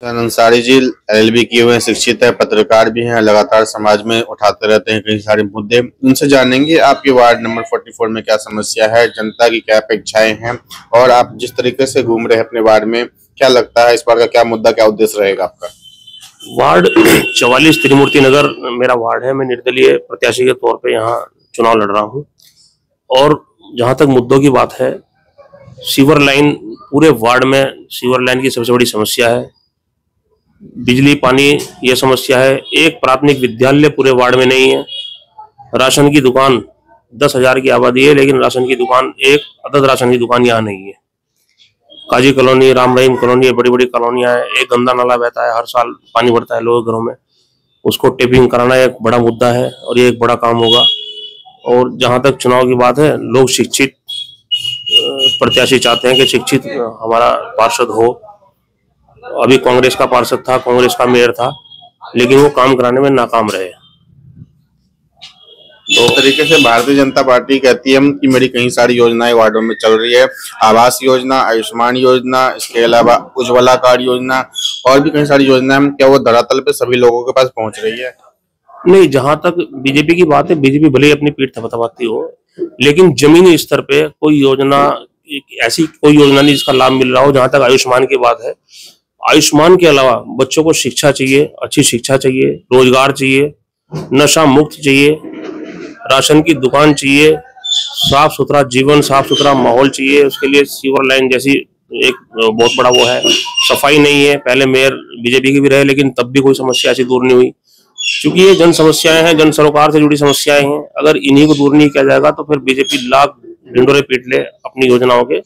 Ansari ji LLB किए हुए हैं, शिक्षित है, पत्रकार भी हैं, लगातार समाज में उठाते रहते हैं कई सारे मुद्दे। उनसे जानेंगे आपके वार्ड नंबर 44 में क्या समस्या है, जनता की क्या अपेक्षाएं हैं और आप जिस तरीके से घूम रहे हैं अपने वार्ड में, क्या लगता है इस बार का क्या मुद्दा, क्या उद्देश्य रहेगा आपका? वार्ड 44 त्रिमूर्ति नगर मेरा वार्ड है। मैं निर्दलीय प्रत्याशी के तौर पे यहाँ चुनाव लड़ रहा हूँ। और जहाँ तक मुद्दों की बात है, सीवर लाइन पूरे वार्ड में सीवर लाइन की सबसे बड़ी समस्या है। बिजली पानी ये समस्या है। एक प्राथमिक विद्यालय पूरे वार्ड में नहीं है। राशन की दुकान 10,000 की आबादी है, लेकिन राशन की दुकान, एक अदद राशन की दुकान यहाँ नहीं है। काजी कॉलोनी, राम रहीम कॉलोनी, बड़ी बड़ी कॉलोनियाँ हैं। एक गंदा नाला बहता है, हर साल पानी भरता है लोगों के घरों में। उसको टेपिंग कराना एक बड़ा मुद्दा है और ये एक बड़ा काम होगा। और जहाँ तक चुनाव की बात है, लोग शिक्षित प्रत्याशी चाहते हैं कि शिक्षित हमारा पार्षद हो। अभी कांग्रेस का पार्षद था, कांग्रेस का मेयर था, लेकिन वो काम कराने में नाकाम रहे। तो तरीके से भारतीय जनता पार्टी कहती है कि मेरी कई सारी योजनाएं वार्डों में चल रही है, आवास योजना, आयुष्मान योजना, इसके अलावा उज्ज्वला कार्ड योजना और भी कई सारी योजनाएं, क्या वो धरातल पे सभी लोगों के पास पहुंच रही है? नहीं, जहां तक बीजेपी की बात है, बीजेपी भले ही अपनी पीठ थपथपाती हो, लेकिन जमीनी स्तर पे कोई योजना, ऐसी कोई योजना नहीं जिसका लाभ मिल रहा हो। जहां तक आयुष्मान की बात है, आयुष्मान के अलावा बच्चों को शिक्षा चाहिए, अच्छी शिक्षा चाहिए, रोजगार चाहिए, नशा मुक्त चाहिए, राशन की दुकान चाहिए, साफ सुथरा जीवन, साफ सुथरा माहौल चाहिए। उसके लिए सीवर लाइन जैसी एक बहुत बड़ा वो है। सफाई नहीं है। पहले मेयर बीजेपी के भी रहे, लेकिन तब भी कोई समस्या ऐसी दूर नहीं हुई। क्योंकि ये जन समस्याएं हैं, जन सरोकार से जुड़ी समस्याएं हैं। अगर इन्हीं को दूर नहीं किया जाएगा तो फिर बीजेपी लाख ढिंडोरे पीट ले अपनी योजनाओं के,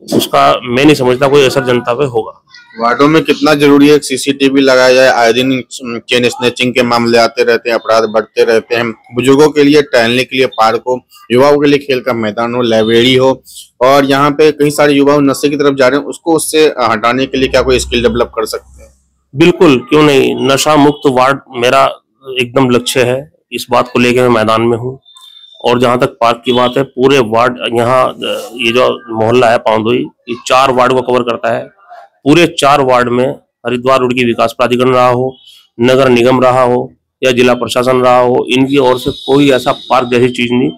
उसका मैं नहीं समझता कोई असर जनता पे होगा। वार्डों में कितना जरूरी है सीसीटीवी लगाया जाए? आए दिन चेन स्नैचिंग के मामले आते रहते हैं, अपराध बढ़ते रहते हैं। बुजुर्गों के लिए टहलने के लिए पार्क हो, युवाओं के लिए खेल का मैदान हो, लाइब्रेरी हो, और यहाँ पे कई सारे युवा नशे की तरफ जा रहे हैं, उसको उससे हटाने के लिए क्या कोई स्किल डेवलप कर सकते हैं? बिल्कुल, क्यों नहीं। नशा मुक्त वार्ड मेरा एकदम लक्ष्य है। इस बात को लेकर मैं मैदान में हूँ। और जहां तक पार्क की बात है, पूरे वार्ड, यहाँ ये जो मोहल्ला है पाउंदोई, ये 4 वार्ड को कवर करता है। पूरे 4 वार्ड में हरिद्वार रोड की विकास प्राधिकरण रहा हो, नगर निगम रहा हो या जिला प्रशासन रहा हो, इनकी ओर से कोई ऐसा पार्क जैसी चीज नहीं।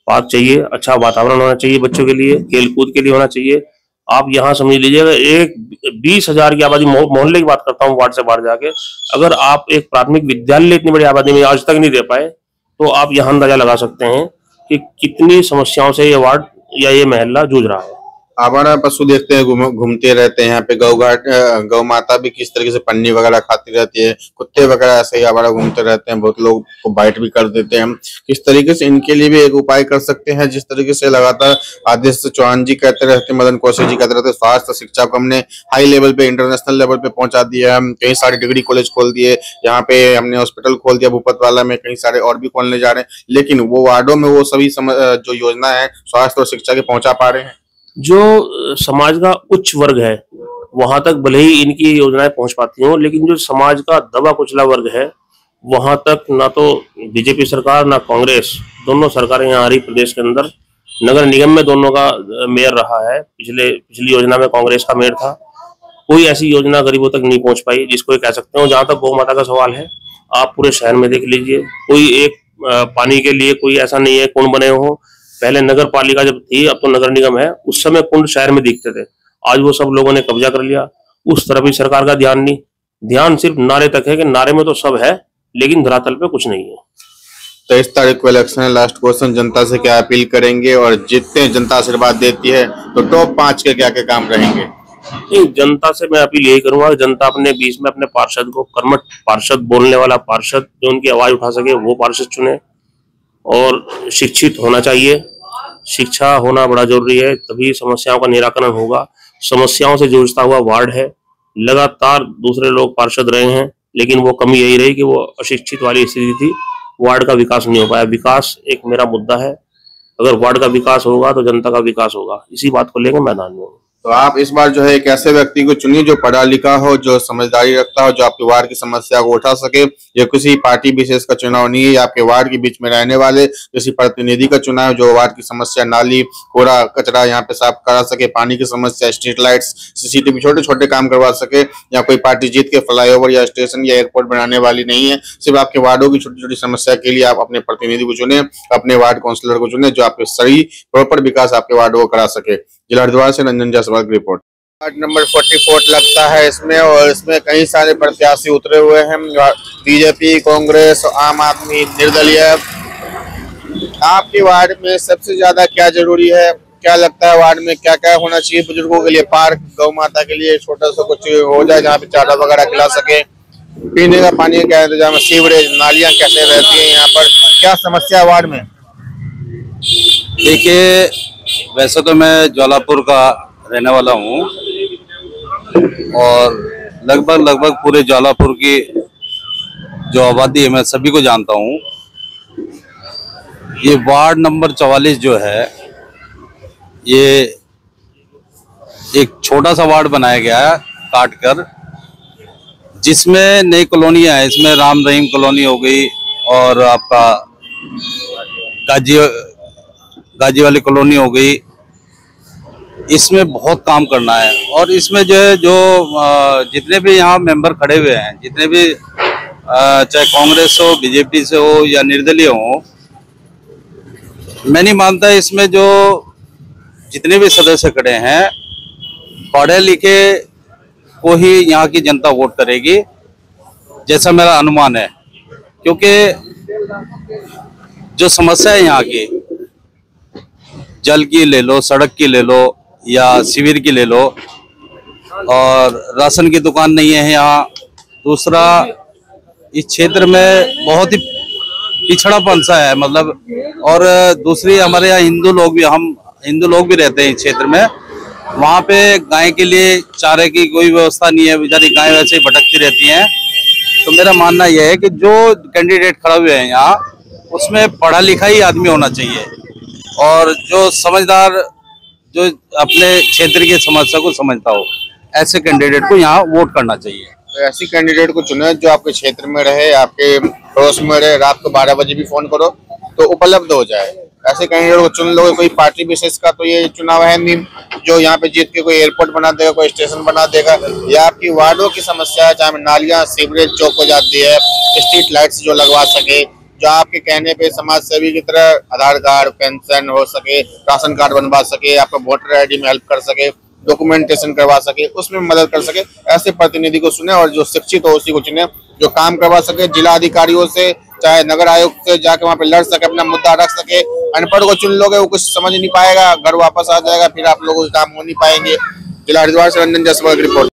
पार्क चाहिए, अच्छा वातावरण होना चाहिए, बच्चों के लिए खेल कूद के लिए होना चाहिए। आप यहाँ समझ लीजिएगा, एक 20,000 की आबादी, मोहल्ले की बात करता हूँ, वार्ड से बाहर जाके, अगर आप एक प्राथमिक विद्यालय इतनी बड़ी आबादी में आज तक नहीं दे पाए, तो आप यहाँ अंदाजा लगा सकते हैं कि कितनी समस्याओं से ये वार्ड या ये मोहल्ला जूझ रहा है। आवारा पशु देखते हैं, घूमते रहते हैं यहाँ पे। गौ माता भी किस तरीके से पन्नी वगैरह खाती रहती है, कुत्ते वगैरह ऐसे ही आवारा घूमते रहते हैं, बहुत लोग को बाइट भी कर देते हैं। किस तरीके से इनके लिए भी एक उपाय कर सकते हैं? जिस तरीके से लगातार आदेश चौहान जी कहते रहते हैं, मदन कौशिक जी कहते रहते हैं, स्वास्थ्य शिक्षा को हमने हाई लेवल पे, इंटरनेशनल लेवल पे पहुंचा दिया, हम कई सारे डिग्री कॉलेज खोल दिए, यहाँ पे हमने हॉस्पिटल खोल दिया, भूपत वाला में कई सारे और भी खोलने जा रहे हैं, लेकिन वो वार्डों में वो सभी जो योजना है स्वास्थ्य और शिक्षा के पहुंचा पा रहे हैं? जो समाज का उच्च वर्ग है, वहां तक भले ही इनकी योजनाएं पहुंच पाती हों, लेकिन जो समाज का दबा कुचला वर्ग है, वहां तक ना तो बीजेपी सरकार ना कांग्रेस, दोनों सरकारें यहाँ आ रही प्रदेश के अंदर। नगर निगम में दोनों का मेयर रहा है। पिछली योजना में कांग्रेस का मेयर था। कोई ऐसी योजना गरीबों तक नहीं पहुंच पाई जिसको ये कह सकते हो। जहां तक गौ माता का सवाल है, आप पूरे शहर में देख लीजिए, कोई एक पानी के लिए कोई ऐसा नहीं है कुंड बने हो। पहले नगर पालिका जब थी, अब तो नगर निगम है, उस समय कुंड शहर में दिखते थे। आज वो सब लोगों ने कब्जा कर लिया। उस तरफ भी सरकार का ध्यान नहीं। ध्यान सिर्फ नारे तक है कि नारे में तो सब है, लेकिन धरातल पे कुछ नहीं है। 23 तारीख को इलेक्शन है। लास्ट क्वेश्चन, जनता से क्या अपील करेंगे और जितने जनता आशीर्वाद देती है तो टॉप 5 के क्या क्या काम रहेंगे? नहीं, जनता से मैं अपील यही करूंगा कि जनता अपने बीच में अपने पार्षद को, कर्मठ पार्षद, बोलने वाला पार्षद, जो उनकी आवाज उठा सके, वो पार्षद चुने। और शिक्षित होना चाहिए। शिक्षा होना बड़ा जरूरी है, तभी समस्याओं का निराकरण होगा। समस्याओं से जूझता हुआ वार्ड है। लगातार दूसरे लोग पार्षद रहे हैं, लेकिन वो कमी यही रही कि वो अशिक्षित वाली स्थिति थी। वार्ड का विकास नहीं हो पाया। विकास एक मेरा मुद्दा है। अगर वार्ड का विकास होगा तो जनता का विकास होगा। इसी बात को लेकर मैदान में हूँ। तो आप इस बार जो है एक ऐसे व्यक्ति को चुनिए जो पढ़ा लिखा हो, जो समझदारी रखता हो, जो आपके वार्ड की समस्या को उठा सके। ये किसी पार्टी विशेष का चुनाव नहीं है, ये आपके वार्ड के बीच में रहने वाले किसी प्रतिनिधि का चुनाव है जो वार्ड की समस्या, नाली, कूड़ा कचरा यहाँ पे साफ करा सके, पानी की समस्या, स्ट्रीट लाइट्स, सीसीटीवी, छोटे छोटे काम करवा सके। या कोई पार्टी जीत के फ्लाईओवर या स्टेशन या एयरपोर्ट बनाने वाली नहीं है। सिर्फ आपके वार्डों की छोटी छोटी समस्या के लिए आप अपने प्रतिनिधि को चुने, अपने वार्ड काउंसलर को चुने, जो आपके सही प्रॉपर विकास आपके वार्डों को करा सके। जिला हरिद्वार से रंजन जायसवाल की रिपोर्ट। वार्ड नंबर 44 लगता है इसमें, और इसमें कई सारे प्रत्याशी उतरे हुए हैं, बीजेपी, कांग्रेस, आम आदमी, निर्दलीय। आपके वार्ड में सबसे ज्यादा क्या जरूरी है, क्या लगता है वार्ड में क्या क्या होना चाहिए? बुजुर्गों के लिए पार्क, गौ माता के लिए छोटा सा कुछ हो जाए जहाँ पे चारा वगैरह खिला सके, पीने का पानी का क्या इंतजाम, सीवरेज, नालियां कैसे रहती हैं, यहाँ पर क्या समस्या है वार्ड में? देखिए, वैसे तो मैं ज्वालापुर का रहने वाला हूँ और लगभग पूरे ज्वालापुर की जो आबादी है मैं सभी को जानता हूँ। ये वार्ड नंबर 44 जो है, ये एक छोटा सा वार्ड बनाया गया है काट कर, जिसमें नई कॉलोनियाँ हैं। इसमें राम रहीम कॉलोनी हो गई और आपका गाजी वाली कॉलोनी हो गई। इसमें बहुत काम करना है और इसमें जो है जितने भी यहाँ मेंबर खड़े हुए हैं, जितने भी चाहे कांग्रेस हो, बीजेपी से हो या निर्दलीय हो, मैं नहीं मानता इसमें जो जितने भी सदस्य खड़े हैं पढ़े लिखे को ही यहाँ की जनता वोट करेगी, जैसा मेरा अनुमान है। क्योंकि जो समस्या है यहाँ की, जल की ले लो, सड़क की ले लो या शिविर की ले लो, और राशन की दुकान नहीं है यहाँ। दूसरा, इस क्षेत्र में बहुत ही पिछड़ापन सा है, मतलब। और दूसरी, हमारे यहाँ हम हिंदू लोग भी रहते हैं इस क्षेत्र में। वहाँ पे गाय के लिए चारे की कोई व्यवस्था नहीं है, बेचारी गाय वैसे ही भटकती रहती हैं। तो मेरा मानना यह है कि जो कैंडिडेट खड़ा हुए हैं यहाँ, उसमें पढ़ा लिखा ही आदमी होना चाहिए और जो समझदार, जो अपने क्षेत्र की समस्या को समझता हो, ऐसे कैंडिडेट को यहाँ वोट करना चाहिए। तो ऐसी कैंडिडेट को चुने जो आपके क्षेत्र में रहे, आपके पड़ोस में रहे, रात को 12 बजे भी फोन करो तो उपलब्ध हो जाए। ऐसे कैंडिडेट को चुन लो। कोई पार्टी विशेष का तो ये चुनाव है नहीं जो यहाँ पे जीत के कोई एयरपोर्ट बना देगा, कोई स्टेशन बना देगा। या आपकी वार्डों की समस्या है, चाहे नालियां, सीवरेज चौक हो जाती है, स्ट्रीट लाइट्स जो लगवा सके, जो आपके कहने पे समाज सेवी की तरह आधार कार्ड, पेंशन हो सके, राशन कार्ड बनवा सके, आपका वोटर आईडी में हेल्प कर सके, डॉक्यूमेंटेशन करवा सके, उसमें मदद कर सके, ऐसे प्रतिनिधि को चुने। और जो शिक्षित हो उसी को चुने, जो काम करवा सके। जिला अधिकारियों से चाहे नगर आयुक्त से जाके वहाँ पे लड़ सके, अपना मुद्दा रख सके। अनपढ़ को चुन लोगे, वो कुछ समझ नहीं पाएगा, घर वापस आ जाएगा, फिर आप लोगों के काम हो नहीं पाएंगे। जिला हरिद्वार से रंजन जायसवाल की रिपोर्ट।